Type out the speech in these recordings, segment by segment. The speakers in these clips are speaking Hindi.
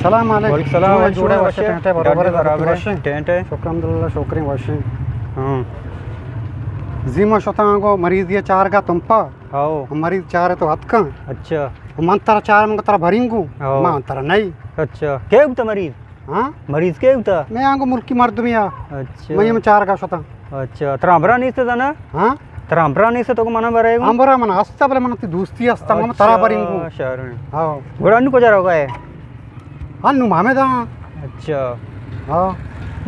सलाम अलैकुम। सलाम जुड़े वशे टेंटे बराबर बराबर वशे टेंटे शुक्र अल्हम्दुलिल्लाह शुक्र वशे हां जीमा शतांगो मरीज ये चार का तुमपा आओ मरीज चार है तो हत का अच्छा मंतर चार मंग तरा भरिंगू आओ। मां तरा नहीं अच्छा के उता मरीज हां मरीज के उता मैं आंगो मुल्की मर्द मिया अच्छा मैं चार का शता अच्छा त्रांबरा नहीं से ना हां त्रांबरा नहीं से तो मना बरेगो अंबरा मन हस्ता बले मन ती दोस्ती हस्ता मन तरा भरिंगू शहर हां घोड़ा को जरा होगा है अन्नु मामे दा अच्छा हां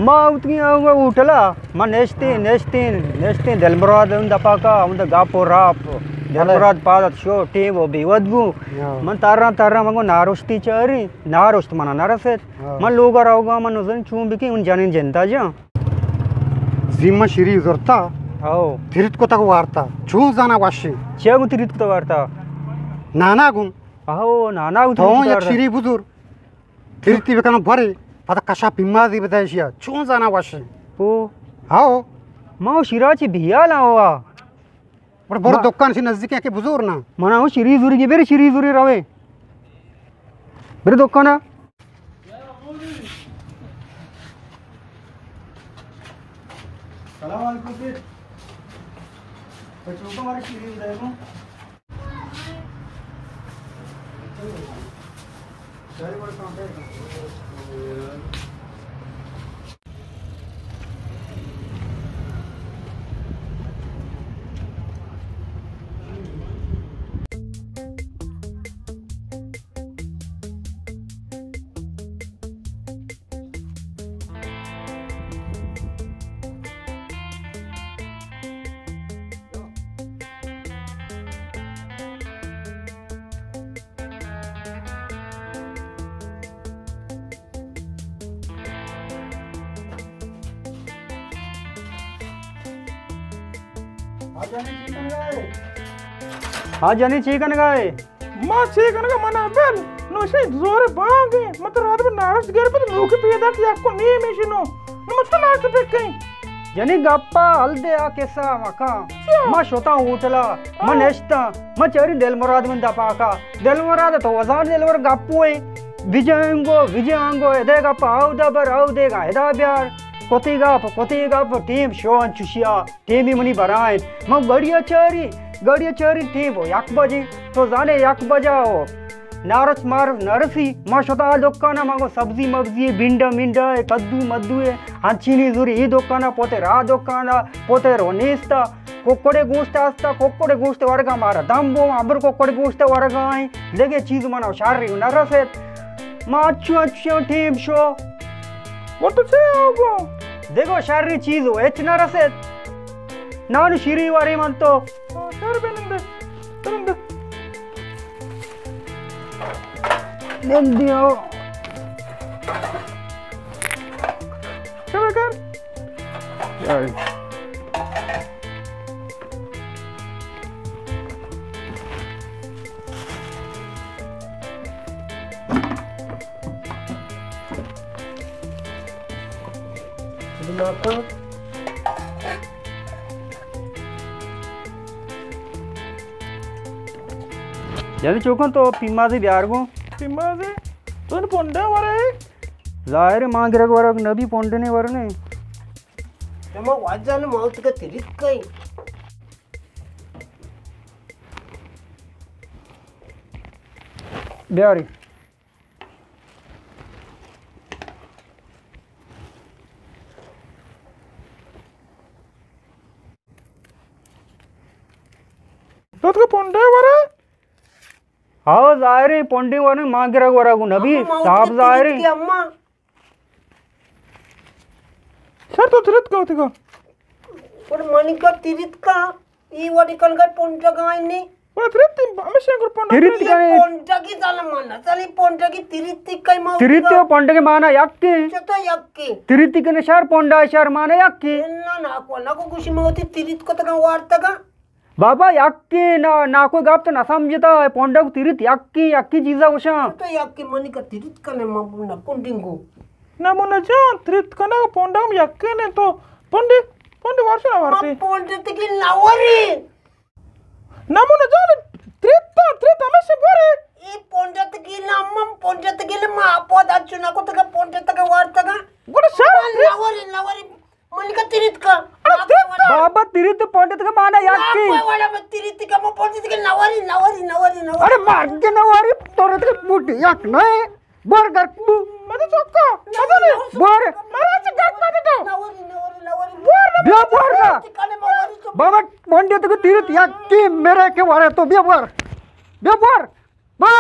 मां उतनी आऊंगा उठला मां नेस्ती दलमराद दपाका उंद गापो राप दलमराद पादत शो टीम ओबी वदगु मन तारा मंगो नारोस्ती चारी नारोस्त मना नरसेत मन लोगा रावगा मन उजन चूंबिकी उन जानिन जनता जा जिम्मा शिरी जोरता आओ तिरित को तक वार्ता छू जाना वाशी चेगु तिरित को वार्ता नाना गुन आओ नाना तो एक शिरी बुजुर तिरिती बेकनो भरे पता कशा पिम्मादी बतायशिया छू जाना वाशी ओ आओ मां शिराची भिया लावा बड़ बड़ दुकान से नजदीक है के बुजुर्ग ना मना हो शिरी जुरी की बेरे शिरी जुरी रवे बेरे दुकान सलाम अलैकुम जी बच्चों को हमारी शिरी उठाएगा चलो बड़ काम है हाँ जानी चिकन गाय मां चिकन का मना बेल नो से जोरे बांगे मत रात में नारस गेर पे नो के पेदा कि आपको नी मेशिनो नो मत नारस पे कहीं जानी गप्पा हल्दे आ केसा मका मां शोता उठला मां नेस्ता मां चरी देलमराद में दपाका देलमराद तो वजान देलवर गप्पू है विजयांगो एदे गप्पा आउ दबर आउ देगा एदा ब्यार कोतीगा टीम शोन चुशिया टीम मनी बराय मां गड़िया चरी टीम हो 1 बजे तो जाने 1 बजा हो नारस मार नरसी मां शोता दुकान मांगो सब्जी मब्जी बिंडा कद्दू मद्दू हंचीनी जुरी ई दुकान पोते रा दुकान पोते रोनीस्ता कोक्कोड़े गूस्ते आस्ता कोक्कोड़े गूस्ते वर्गा मारा दम्बो अबर कोक्कोड़े गूस्ते वर्गा आई लेगे चीज मना शारी नरसे मां अच्छो टीम शो वो तो से आओगो देखो शारी चीज हो एच नरसे नानु शिरी वारी मन तो सर बेनंदे तरंदे नंदियो चलो कर यार जल्दी चौकन तो पिम्मा से बिहार को पिम्मा से तो ने पोंडा वारे जाहिर मां गिरक वरक नबी पोंडे ने वरने तमा वाजान मौत का तिरित कई बिहारी तो का पोंडा वारे हाँ जाहिर पोंडे वरने मां गिरक वरक नबी साहब जाहिर अम्मा सर तो तिरित का होती का और मनिका तिरित का ई वाडी कल का पोंडा का आईने वो तिरित हमें शेंगर पोंडा तिरित का पोंडा की ताला माना ताली पोंडा की तिरित कई तिरित पोंडे के माना यक्की चतो यक्की तिरित के नशार पोंडा शहर माना यक्की ना ना को कुछ में होती तिरीत को तक वार्ता का बाबा याक्की ना कोई गाप तो ना समझता पोंडा को तिरीत याक्की चीजा उशा तो याक्की मनी का तिरीत का ने ना पुंडिंगो ना मन जा त्रित कना पोंडम यक्के ने तो पोंडे वर्ष ना वारते पोंडे तकी नावरी ना मन जा त्रित हमें से बोरे ई पोंडे तकी नामम पोंडे तकी ले मा पद अचुना को तक पोंडे तक वार्ता का गुड सर नावरी मनी का तिरीत का बाबा तिरीत पोंडे तक माना याक्की वाला में तिरीत का मो पोंडे तकी नावरी अरे मार के नवारी तोरे तक मुठी याक नाही बर कर मत चोक्का मदले बर मारा से गट मत तो नावरी बिया बर का काले मावरी तो बाबा पोंडे तक तीरथ याक्की मेरे के वारे तो बिया बर बा